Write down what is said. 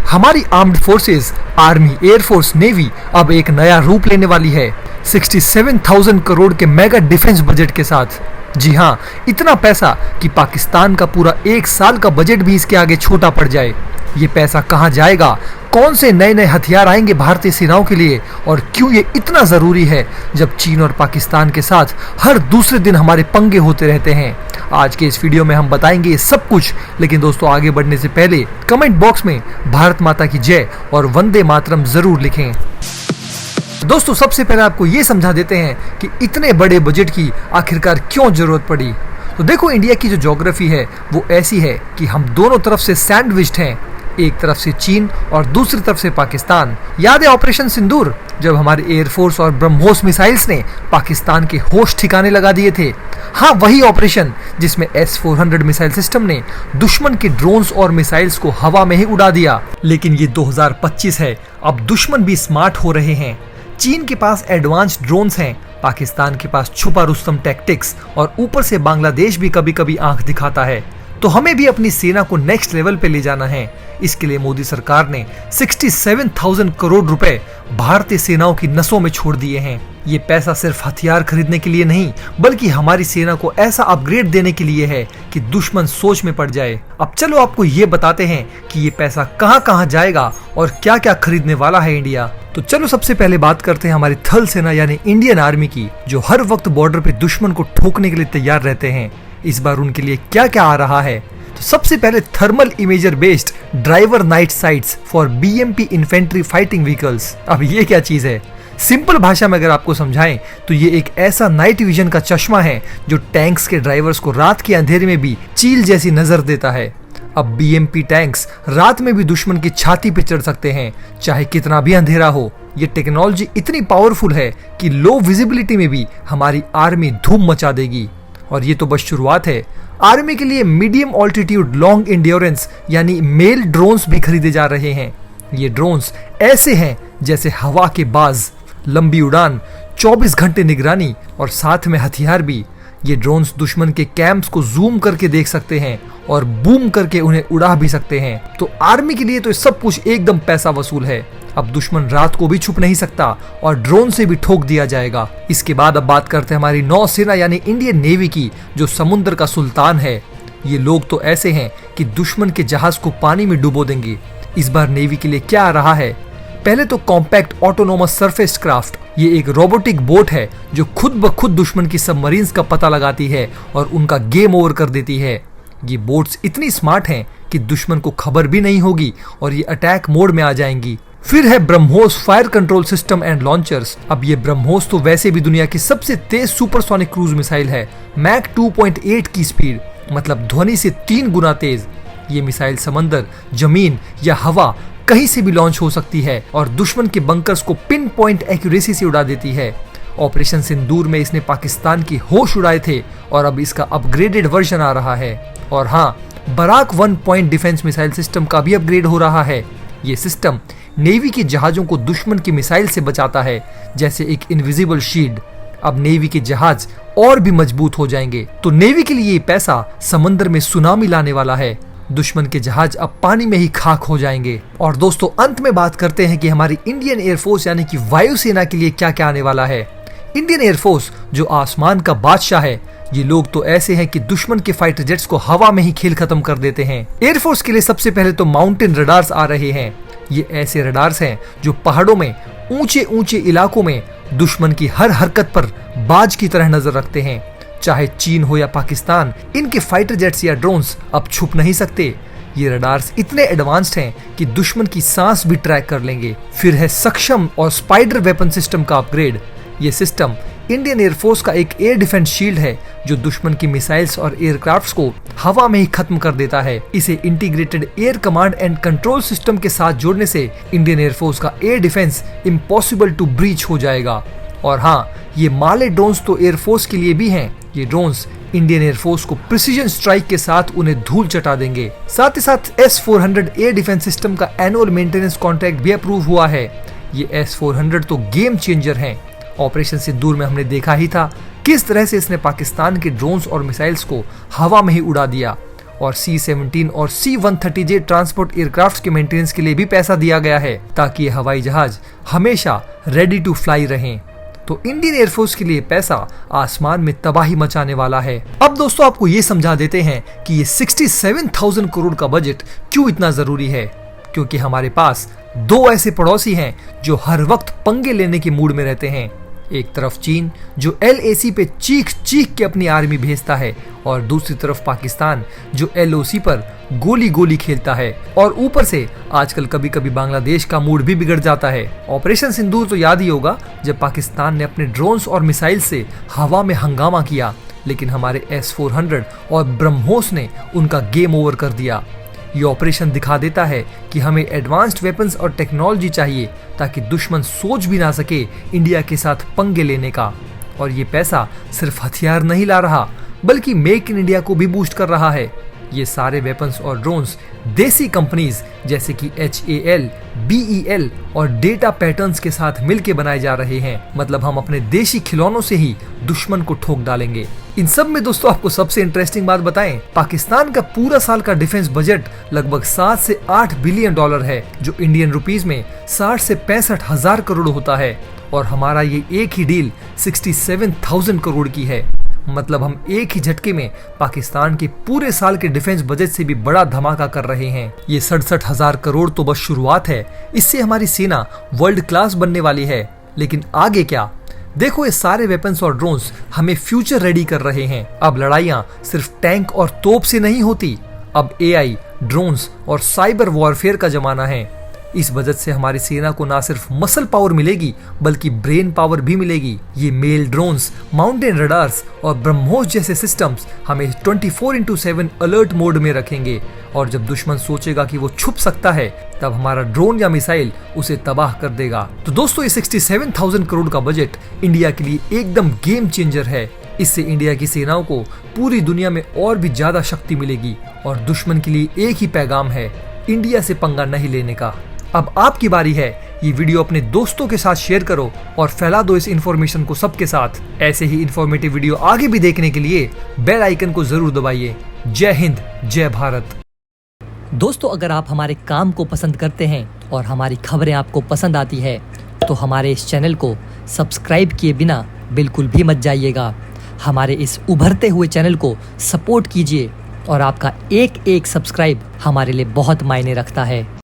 हमारी armed forces, army, air force, navy अब एक नया रूप लेने वाली है 67,000 करोड़ के मेगा डिफेंस बजट के साथ। जी हाँ, इतना पैसा कि पाकिस्तान का पूरा एक साल का बजट भी इसके आगे छोटा पड़ जाए। ये पैसा कहाँ जाएगा, कौन से नए नए हथियार आएंगे भारतीय सेनाओं के लिए, और क्यों ये इतना जरूरी है जब चीन और पाकिस्तान के साथ हर दूसरे दिन हमारे पंगे होते रहते हैं। आज के इस वीडियो में हम बताएंगे ये सब कुछ। लेकिन दोस्तों, आगे बढ़ने से पहले कमेंट बॉक्स में भारत माता की जय और वंदे मातरम जरूर लिखें। दोस्तों, सबसे पहले आपको ये समझा देते हैं कि इतने बड़े बजट की आखिरकार क्यों जरूरत पड़ी। तो देखो, इंडिया की जो ज्योग्राफी है वो ऐसी है कि हम दोनों तरफ से सैंडविच्ड हैं, एक तरफ से चीन और दूसरी तरफ से पाकिस्तान। याद है ऑपरेशन सिंदूर, जब हमारे एयरफोर्स और ब्रह्मोस मिसाइल्स ने पाकिस्तान के होश ठिकाने लगा दिए थे। हाँ, वही ऑपरेशन जिसमें S-400 मिसाइल सिस्टम ने दुश्मन के ड्रोन्स और मिसाइल्स को हवा में ही उड़ा दिया। लेकिन ये 2025 है, अब दुश्मन भी स्मार्ट हो रहे हैं। चीन के पास एडवांस्ड ड्रोन्स हैं, पाकिस्तान के पास छुपा रुस्तम टैक्टिक्स, और ऊपर से बांग्लादेश भी कभी कभी आंख दिखाता है। तो हमें भी अपनी सेना को नेक्स्ट लेवल पे ले जाना है। इसके लिए मोदी सरकार ने 67,000 करोड़ रुपए भारतीय सेनाओं की नसों में छोड़ दिए हैं। ये पैसा सिर्फ हथियार खरीदने के लिए नहीं, बल्कि हमारी सेना को ऐसा अपग्रेड देने के लिए है कि दुश्मन सोच में पड़ जाए। अब चलो आपको ये बताते हैं कि ये पैसा कहां कहां जाएगा और क्या क्या खरीदने वाला है इंडिया। तो चलो सबसे पहले बात करते हैं हमारी थल सेना यानी इंडियन आर्मी की, जो हर वक्त बॉर्डर पे दुश्मन को ठोकने के लिए तैयार रहते हैं। इस बार उनके लिए क्या क्या आ रहा है। तो सबसे पहले thermal imager based driver night sites for BMP infantry fighting vehicles. अब ये क्या चीज है? सिंपल भाषा में अगर आपको समझाएं तो ये एक ऐसा नाइट विजन का चश्मा है जो टैंक्स के ड्राइवर्स को रात के अंधेरे में भी चील जैसी नजर देता है। अब BMP टैंक्स रात में भी दुश्मन की छाती पे चढ़ सकते हैं, चाहे कितना भी अंधेरा हो। ये टेक्नोलॉजी इतनी पावरफुल है कि लो विजिबिलिटी में भी हमारी आर्मी धूम मचा देगी। और ये तो बस शुरुआत है। आर्मी के लिए मीडियम ऑल्टीट्यूड लॉन्ग एंड्योरेंस यानी मेल ड्रोन्स भी खरीदे जा रहे हैं। ये ड्रोन्स ऐसे हैं जैसे हवा के बाज, लंबी उड़ान, 24 घंटे निगरानी और साथ में हथियार भी। ये ड्रोन्स दुश्मन के कैंप्स को जूम करके देख सकते हैं और बूम करके उन्हें उड़ा भी सकते हैं। तो आर्मी के लिए तो सब कुछ एकदम पैसा वसूल है। अब दुश्मन रात को भी छुप नहीं सकता और ड्रोन से भी ठोक दिया जाएगा। इसके बाद अब बात करते हैं हमारी नौसेना यानी इंडियन नेवी की, जो समुद्र का सुल्तान है। ये लोग तो ऐसे हैं कि दुश्मन के जहाज को पानी में डुबो देंगे। इस बार नेवी के लिए क्या आ रहा है? पहले तो कॉम्पैक्ट ऑटोनोमस सरफेस क्राफ्ट। ये एक रोबोटिक बोट है जो खुद ब खुद दुश्मन की सबमरीन्स का पता लगाती है और उनका गेम ओवर कर देती है। ये बोट्स इतनी स्मार्ट हैं कि दुश्मन को खबर भी नहीं होगी और ये अटैक मोड में आ जाएंगी। फिर है BrahMos fire control system and launchers. अब ये ब्रह्मोस तो वैसे भी दुनिया की सबसे तेज सुपरसोनिक क्रूज मिसाइल है। मैक 2.8 की स्पीड, मतलब ध्वनि से 3 गुना तेज। ये मिसाइल समंदर, जमीन या हवा कहीं से भी लॉन्च हो सकती है और दुश्मन के बंकर्स को पिन पॉइंट एक्यूरेसी से उड़ा देती है। ऑपरेशन सिंदूर में इसने पाकिस्तान की होश उड़ाए थे और अब इसका अपग्रेडेड वर्जन आ रहा है। और हाँ, Barak 1 point defence missile system का भी अपग्रेड हो रहा है। ये सिस्टम नेवी के जहाजों को दुश्मन की मिसाइल से बचाता है, जैसे एक इनविजिबल शील्ड। अब नेवी के जहाज और भी मजबूत हो जाएंगे। तो नेवी के लिए ये पैसा समंदर में सुनामी लाने वाला है। दुश्मन के जहाज अब पानी में ही खाक हो जाएंगे। और दोस्तों, अंत में बात करते हैं कि हमारी इंडियन एयरफोर्स यानी कि वायुसेना के लिए क्या क्या आने वाला है। इंडियन एयरफोर्स जो आसमान का बादशाह है, ये लोग तो ऐसे हैं कि दुश्मन के फाइटर जेट्स को हवा में ही खेल खत्म कर देते हैं। एयरफोर्स के लिए सबसे पहले तो माउंटेन रडार्स आ रहे हैं। ये ऐसे रडार्स हैं जो पहाड़ों में, ऊंचे ऊंचे इलाकों में दुश्मन की हर हरकत पर बाज की तरह नजर रखते हैं। चाहे चीन हो या पाकिस्तान, इनके फाइटर जेट्स या ड्रोन्स अब छुप नहीं सकते। ये रडार्स इतने एडवांस्ड हैं कि दुश्मन की सांस भी ट्रैक कर लेंगे। फिर है सक्षम और स्पाइडर वेपन सिस्टम का अपग्रेड। ये सिस्टम इंडियन एयरफोर्स का एक एयर डिफेंस शील्ड है जो दुश्मन की मिसाइल्स और एयरक्राफ्ट्स को हवा में ही खत्म कर देता है। इसे integrated air command and control system के साथ जोड़ने से इंडियन एयरफोर्स का air defence impossible to breach हो जाएगा। और हाँ, ये माले ड्रोन्स तो एयरफोर्स के लिए भी हैं। ये ड्रोन्स इंडियन एयरफोर्स को प्रिसीजन स्ट्राइक के साथ उन्हें धूल चटा देंगे। साथ ही साथ S-400 एयर डिफेंस सिस्टम का एनुअल मेंटेनेंस कॉन्ट्रैक्ट भी अप्रूव हुआ है। ये S-400 तो गेम चेंजर हैं। ऑपरेशन सिंदूर में हमने देखा ही था किस तरह से इसने पाकिस्तान के ड्रोन्स और मिसाइल्स को हवा में ही उड़ा दिया। और C-17 और C-130J ट्रांसपोर्ट एयरक्राफ्ट के मेंटेनेंस के लिए भी पैसा दिया गया है ताकि ये हवाई जहाज हमेशा रेडी टू फ्लाई रहें। तो इंडियन एयरफोर्स के लिए पैसा आसमान में तबाही मचाने वाला है। अब दोस्तों आपको ये समझा देते हैं कि ये 67,000 करोड़ का बजट क्यों इतना जरूरी है। क्योंकि हमारे पास दो ऐसे पड़ोसी हैं जो हर वक्त पंगे लेने के मूड में रहते हैं। एक तरफ चीन जो LAC पे चीख चीख के अपनी आर्मी भेजता है और दूसरी तरफ पाकिस्तान जो LOC पर गोली गोली खेलता है। और ऊपर से आजकल कभी कभी बांग्लादेश का मूड भी बिगड़ जाता है। ऑपरेशन सिंदूर तो याद ही होगा, जब पाकिस्तान ने अपने ड्रोन्स और मिसाइल से हवा में हंगामा किया, लेकिन हमारे S-400 और ब्रह्मोस ने उनका गेम ओवर कर दिया। ये ऑपरेशन दिखा देता है कि हमें एडवांस्ड वेपन्स और टेक्नोलॉजी चाहिए ताकि दुश्मन सोच भी ना सके इंडिया के साथ पंगे लेने का। और ये पैसा सिर्फ हथियार नहीं ला रहा बल्कि मेक इन इंडिया को भी बूस्ट कर रहा है। ये सारे वेपन्स और ड्रोन्स देसी कंपनीज जैसे कि HAL, BEL और डेटा पैटर्न्स के साथ मिलके बनाए जा रहे हैं। मतलब हम अपने देशी खिलौनों से ही दुश्मन को ठोक डालेंगे। इन सब में दोस्तों आपको सबसे इंटरेस्टिंग बात बताएं, पाकिस्तान का पूरा साल का डिफेंस बजट लगभग 7 से 8 बिलियन डॉलर है, जो इंडियन रुपीस में 60 से 65 हजार करोड़ होता है। और हमारा ये एक ही डील 67,000 करोड़ की है। मतलब हम एक ही झटके में पाकिस्तान के पूरे साल के डिफेंस बजट से भी बड़ा धमाका कर रहे हैं। ये 67,000 करोड़ तो बस शुरुआत है, इससे हमारी सेना वर्ल्ड क्लास बनने वाली है। लेकिन आगे क्या? देखो, ये सारे वेपन्स और ड्रोन्स हमें फ्यूचर रेडी कर रहे हैं। अब लड़ाइयाँ सिर्फ टैंक और तोप से नहीं होती, अब AI, ड्रोन्स और साइबर वॉरफेयर का जमाना है। इस बजट से हमारी सेना को ना सिर्फ मसल पावर मिलेगी बल्कि ब्रेन पावर भी मिलेगी। ये मेल ड्रोन्स, माउंटेन रडार्स और ब्रह्मोस जैसे सिस्टम्स हमें 24/7 अलर्ट मोड में रखेंगे। और जब दुश्मन सोचेगा कि वो छुप सकता है, तब हमारा ड्रोन या मिसाइल उसे तबाह कर देगा। तो दोस्तों, ये 67,000 करोड़ का बजट इंडिया के लिए एकदम गेम चेंजर है। इससे इंडिया की सेनाओं को पूरी दुनिया में और भी ज्यादा शक्ति मिलेगी। और दुश्मन के लिए एक ही पैगाम है, इंडिया से पंगा नहीं लेने का। अब आपकी बारी है, ये वीडियो अपने दोस्तों के साथ शेयर करो और फैला दो इस इन्फॉर्मेशन को सबके साथ। ऐसे ही इन्फॉर्मेटिव वीडियो आगे भी देखने के लिए बेल आइकन को जरूर दबाइए। जय हिंद, जय भारत। दोस्तों, अगर आप हमारे काम को पसंद करते हैं और हमारी खबरें आपको पसंद आती है तो हमारे इस चैनल को सब्सक्राइब किए बिना बिल्कुल भी मत जाइएगा। हमारे इस उभरते हुए चैनल को सपोर्ट कीजिए और आपका एक एक सब्सक्राइब हमारे लिए बहुत मायने रखता है।